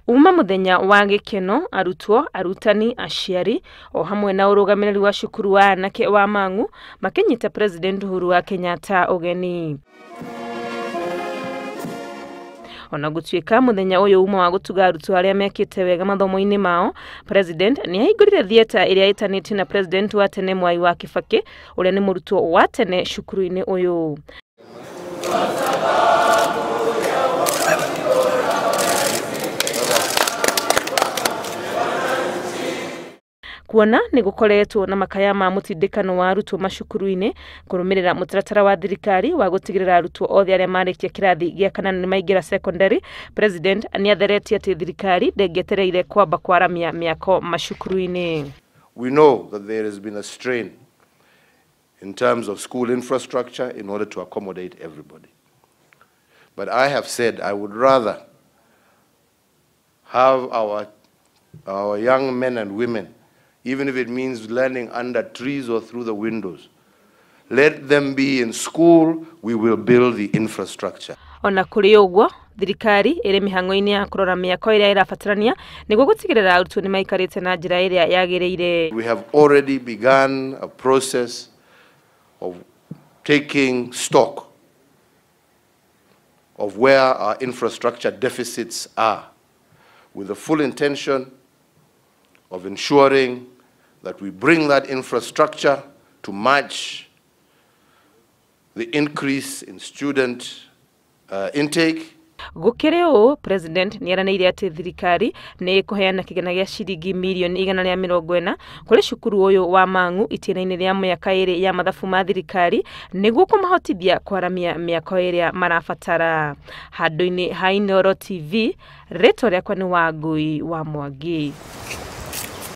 Uma muthenya wa gikeno arutwo arutani aciari o hamwe na urugamiriri wa cukuru wa anake wa Mang'u makinyita President Uhuru Kenyatta ugeni. Ona gutuika muthenya uyu uma wa gutuga arutwo aria mekite wega mathomo-ini mao, President ni ahingurire theater iria itaniti na President wa tene Mwai wa Kibaki uria ni murutwo wa tene cukuru-ini uyu. Kuona ni gukoretwo na makaya ma mutindikano wa arutwo macukuru-ini kurumirira mutaratara wa thirikari wa gutigirira arutwo othe aria marikia kirathi gia kana ni maingira secondary, President ni atheretie ati thirikari ndingietereire kwamba kwaramia miako macukuru-ini. We know that there has been a strain in terms of school infrastructure in order to accommodate everybody. But I have said I would rather have our young men and women, even if it means learning under trees or through the windows, let them be in school, we will build the infrastructure. Ona kuri ugwo thirikari iri mihang'o-ini ya kurora miako iria irabatarania niguo gutigirira arutwo ni maikarite na njira iria yagiriire. We have already begun a process of taking stock of where our infrastructure deficits are, with the full intention of ensuring that we bring that infrastructure to match the increase in student intake. Gukireo President ni araneirie ati thirikari ni ikuheana kigana gia ciringi milioni 140 kuri cukuru uyu wa Mang'u itinaini ria miaka iri ya mathabu ma thirikari niguo kumahotithia kwaramia miako iria marabatara. Handu-ini ha Inooro TV, rĩtwa rĩakwa ni Wangui wa Mwangi.